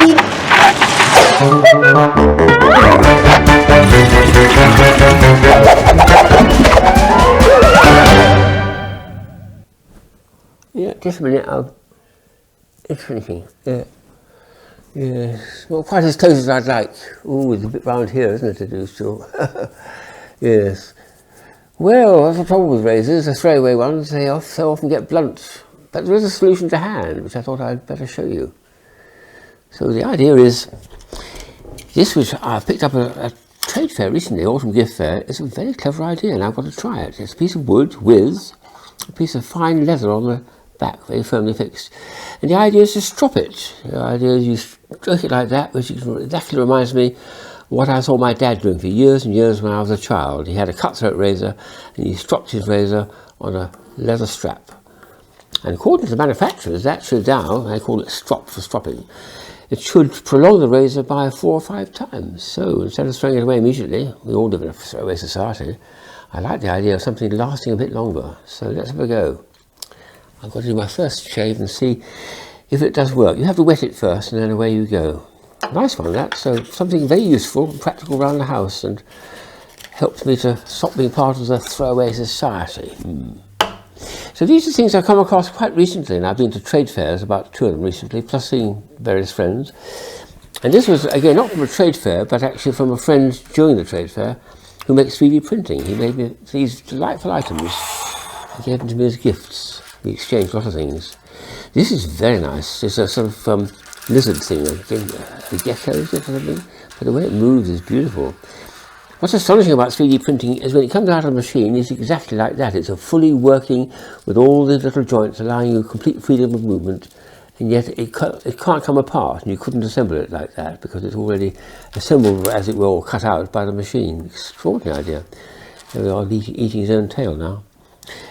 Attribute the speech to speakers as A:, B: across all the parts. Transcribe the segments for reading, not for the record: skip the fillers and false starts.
A: Yeah, just a minute, it's finishing. Yeah. Yes, well, quite as close as I'd like. Oh, there's a bit round here, isn't it, to do still? Yes. Well, that's the problem with razors, the throwaway ones, they so often get blunt. But there is a solution to hand, which I thought I'd better show you. So the idea is, this which I picked up at a trade fair recently, autumn gift fair, is a very clever idea, and I've got to try it. It's a piece of wood with a piece of fine leather on the back, very firmly fixed. And the idea is to strop it. The idea is you stroke it like that, which exactly reminds me what I saw my dad doing for years and years when I was a child. He had a cutthroat razor, and he stropped his razor on a leather strap. And according to the manufacturers, that should now, they call it strop for stropping, it should prolong the razor by 4 or 5 times. So instead of throwing it away immediately, we all live in a throwaway society, I like the idea of something lasting a bit longer. So let's have a go. I've got to do my first shave and see if it does work. You have to wet it first and then away you go. Nice one, that. So something very useful and practical around the house and helps me to stop being part of the throwaway society. So these are things I've come across quite recently, and I've been to trade fairs, about 2 of them recently, plus seeing various friends. And this was, again, not from a trade fair, but actually from a friend during the trade fair who makes 3D printing. He made me these delightful items. He gave them to me as gifts. We exchanged a lot of things. This is very nice. It's a sort of lizard thing, a gecko or something, but the way it moves is beautiful. What's astonishing about 3D printing is when it comes out of the machine, it's exactly like that. It's a fully working with all the little joints, allowing you complete freedom of movement, and yet it can't come apart, and you couldn't assemble it like that because it's already assembled, as it were, or cut out by the machine. Extraordinary idea. There we are, eating his own tail now.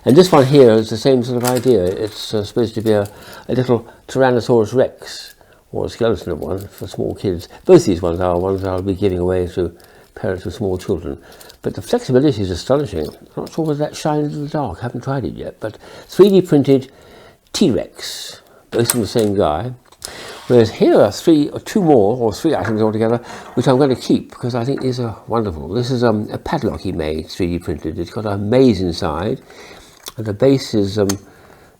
A: And this one here is the same sort of idea. It's supposed to be a little Tyrannosaurus Rex, or a skeleton of one for small kids. Both these ones are ones I'll be giving away to parents with small children. But the flexibility is astonishing. I'm not sure whether that shines in the dark. I haven't tried it yet. But 3D printed T-Rex, both from the same guy. Whereas here are 2 more, or 3 items altogether, which I'm going to keep because I think these are wonderful. This is a padlock he made, 3D printed. It's got a maze inside, and the base is,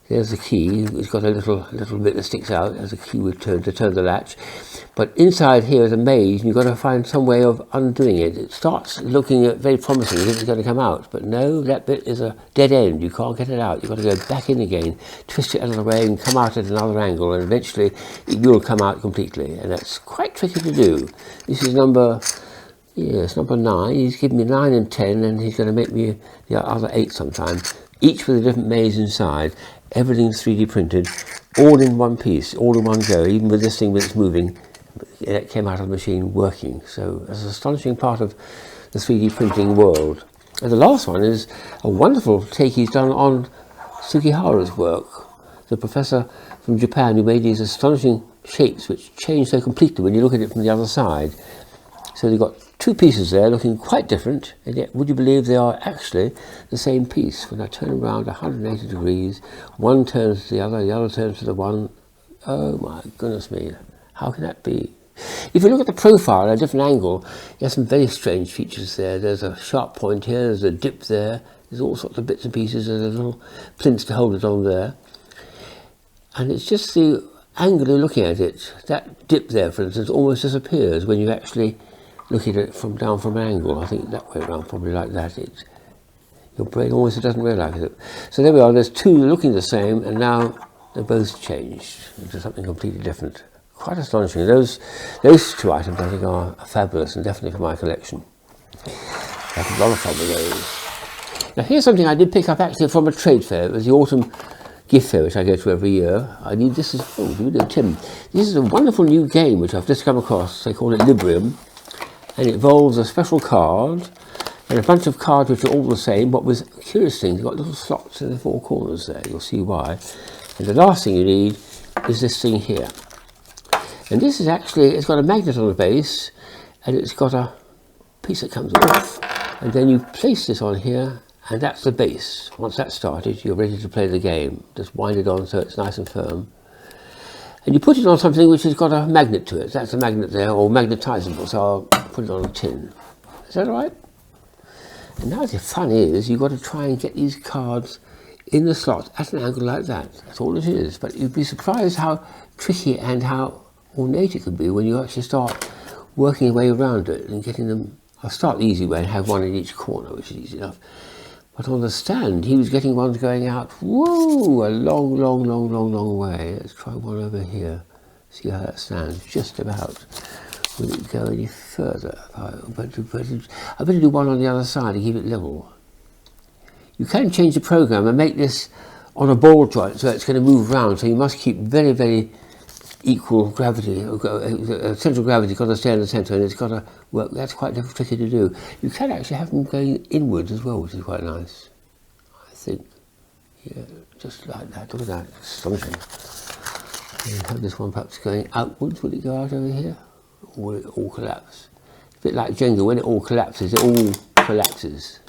A: there's the key. It's got a little bit that sticks out as a key would turn to turn the latch. But inside here is a maze, and you've got to find some way of undoing it. It starts looking very promising as if it's going to come out, but no, that bit is a dead end. You can't get it out. You've got to go back in again, twist it out of the way, and come out at another angle, and eventually it will come out completely. And that's quite tricky to do. This is number 9. He's given me 9 and 10, and he's going to make me the other 8 sometime, each with a different maze inside. Everything's 3D printed, all in one piece, all in one go, even with this thing when it's moving. It came out of the machine working. So it's an astonishing part of the 3D printing world. And the last one is a wonderful take he's done on Sugihara's work, the professor from Japan who made these astonishing shapes which change so completely when you look at it from the other side. So you've got 2 pieces there looking quite different, and yet would you believe they are actually the same piece? When I turn around 180 degrees, one turns to the other turns to the one. Oh my goodness me, how can that be? If you look at the profile at a different angle, you have some very strange features there. There's a sharp point here, there's a dip there, there's all sorts of bits and pieces, there's a little plinth to hold it on there. And it's just the angle you're looking at it. That dip there, for instance, almost disappears when you actually look at it down from an angle. I think that way around, probably like that. Your brain almost doesn't realise it. So there we are, there's 2 looking the same, and now they're both changed into something completely different. Quite astonishing. Those 2 items I think are fabulous and definitely for my collection. I have a lot of fun with those. Now here's something I did pick up actually from a trade fair. It was the autumn gift fair which I go to every year. This is a wonderful new game which I've just come across. They call it Librium, and it involves a special card and a bunch of cards which are all the same, but with curious things. You've got little slots in the 4 corners there. You'll see why. And the last thing you need is this thing here. And this is actually, it's got a magnet on the base, and it's got a piece that comes off, and then you place this on here, and that's the base. Once that's started, you're ready to play the game. Just wind it on so it's nice and firm. And And you put it on something which has got a magnet to it. That's a magnet there, or magnetizable, so I'll put it on a tin. Is that all right? And now the fun is, you've got to try and get these cards in the slot at an angle like that. That's all it is. But you'd be surprised how tricky and how ornate it can be when you actually start working your way around it and getting them. I'll start the easy way and have one in each corner, which is easy enough. But on the stand, he was getting ones going out, whoa, a long, long, long, long, long way. Let's try one over here. See how that stands, just about. Will it go any further? I better do one on the other side and keep it level. You can change the program and make this on a ball joint so it's going to move around. So you must keep very, very equal gravity. Central gravity got to stay in the centre, and it's got to work. That's quite tricky to do. You can actually have them going inwards as well, which is quite nice, I think. Yeah, just like that. Look at that, astonishing. And have this one perhaps going outwards. Will it go out over here? Or will it all collapse? It's a bit like Jenga. When it all collapses, it all collapses.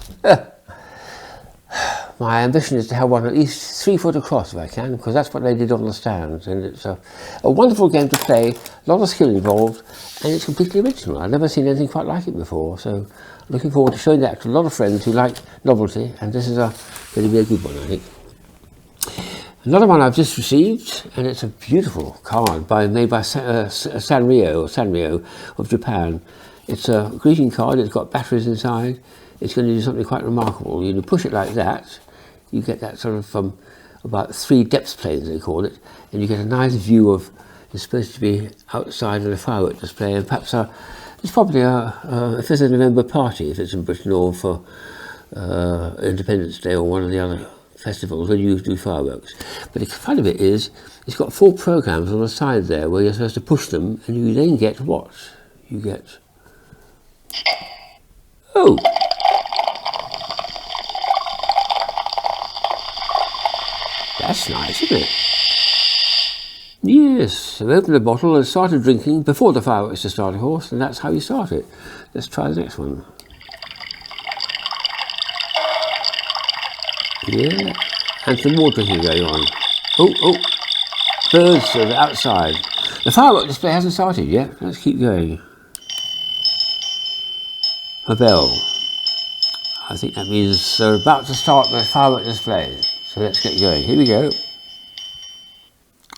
A: My ambition is to have one at least 3 foot across if I can, because that's what they did on the stands. And it's a wonderful game to play, a lot of skill involved, and it's completely original. I've never seen anything quite like it before, so looking forward to showing that to a lot of friends who like novelty, and this is going to be a good one, I think. Another one I've just received, and it's a beautiful card made by Sanrio of Japan. It's a greeting card. It's got batteries inside. It's going to do something quite remarkable. You push it like that, you get that sort of about 3 depth planes, they call it, and you get a nice view of. It's supposed to be outside of a firework display, and perhaps it's probably a 5th of November party if it's in Britain, or for Independence Day or one of the other festivals when you do fireworks. But the fun of it is, it's got 4 programs on the side there where you're supposed to push them, and you then get what? You get... Oh! That's nice, isn't it? Yes, so open the bottle and started drinking before the fireworks to start, of course, and that's how you start it. Let's try the next one. Yeah, and some more drinking going on. Oh, birds are outside. The firework display hasn't started yet. Let's keep going. A bell. I think that means they're about to start the firework display. So let's get going. Here we go.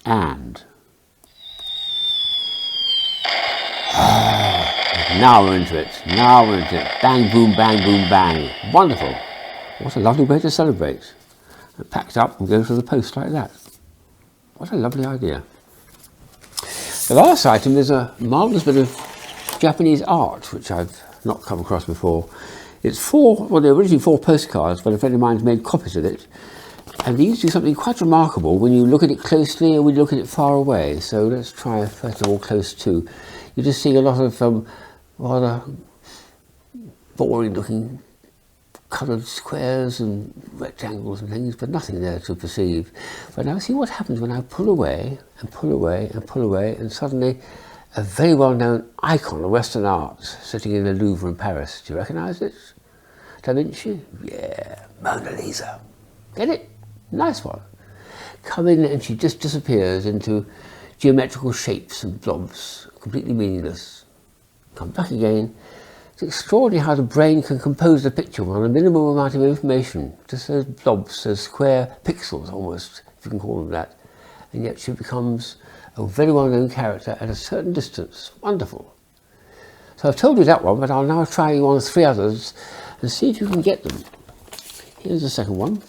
A: And now we're into it. Now we're into it. Bang, boom, bang, boom, bang. Wonderful. What a lovely way to celebrate. And packed up and go to the post like that. What a lovely idea. The last item is a marvellous bit of Japanese art, which I've not come across before. It's 4, well, they're originally 4 postcards, but a friend of mine's made copies of it. And these do something quite remarkable when you look at it closely and when you look at it far away. So let's try first of all close to. You just see a lot of rather boring looking coloured squares and rectangles and things, but nothing there to perceive. But now see what happens when I pull away and pull away and pull away, and suddenly a very well-known icon of Western art sitting in the Louvre in Paris. Do you recognise it? Da Vinci? Yeah, Mona Lisa. Get it? Nice one. Come in and she just disappears into geometrical shapes and blobs, completely meaningless. Come back again. It's extraordinary how the brain can compose a picture on a minimum amount of information, just those blobs, those square pixels almost, if you can call them that. And yet she becomes a very well-known character at a certain distance. Wonderful. So I've told you that one, but I'll now try you on 3 others and see if you can get them. Here's the second one.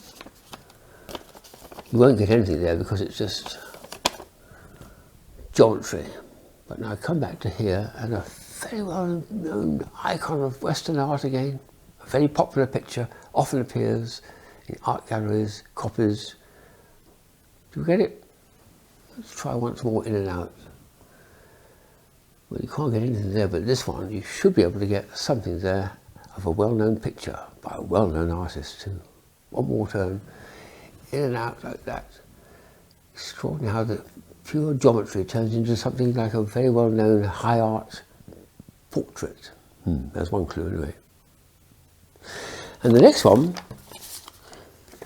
A: You won't get anything there because it's just geometry. But now come back to here, and a very well-known icon of Western art again. A very popular picture, often appears in art galleries, copies. Do you get it? Let's try once more in and out. Well, you can't get anything there, but this one, you should be able to get something there of a well-known picture by a well-known artist too. One more turn. In and out like that. Extraordinary how the pure geometry turns into something like a very well-known high art portrait. There's one clue anyway. And the next one,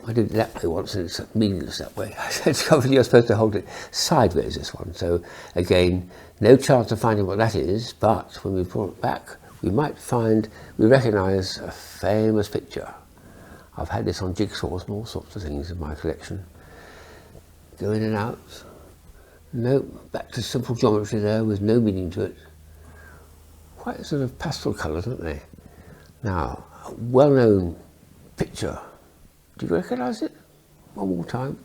A: I did it that way once and it's meaningless that way. I discovered you're supposed to hold it sideways, this one. So again, no chance of finding what that is, but when we pull it back, we recognise a famous picture. I've had this on jigsaws and all sorts of things in my collection. Go in and out. No, back to simple geometry there with no meaning to it. Quite sort of pastel colours, aren't they? Now, a well-known picture. Do you recognise it? One more time.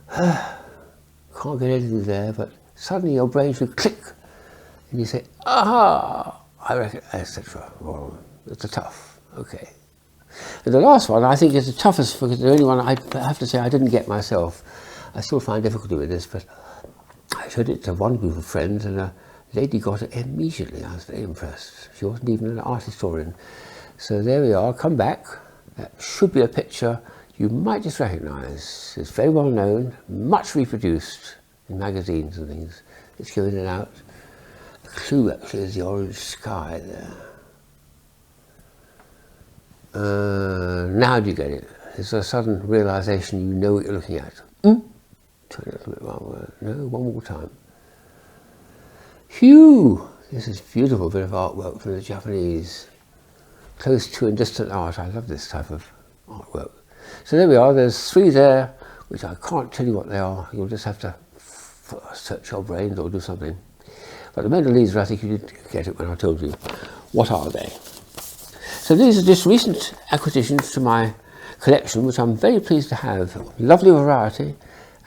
A: Can't get anything there, but suddenly your brain should click and you say, aha, I reckon, etc. Well, it's a tough, okay. And the last one I think is the toughest because the only one I have to say I didn't get myself. I still find difficulty with this, but I showed it to one group of friends and a lady got it immediately. I was very impressed. She wasn't even an art historian. So there we are, come back. That should be a picture you might just recognise. It's very well known, much reproduced in magazines and things. Let's go in and out. The clue actually is the orange sky there. Now do you get it? There's a sudden realisation you know what you're looking at. Turn it a little bit wrong. No, one more time. Phew! This is a beautiful bit of artwork from the Japanese. Close to and distant art. I love this type of artwork. So there we are. There's 3 there, which I can't tell you what they are. You'll just have to search your brains or do something. But the Mona Lisa, I think you did get it when I told you. What are they? So these are just recent acquisitions to my collection, which I'm very pleased to have. Lovely variety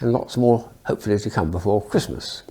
A: and lots more hopefully to come before Christmas.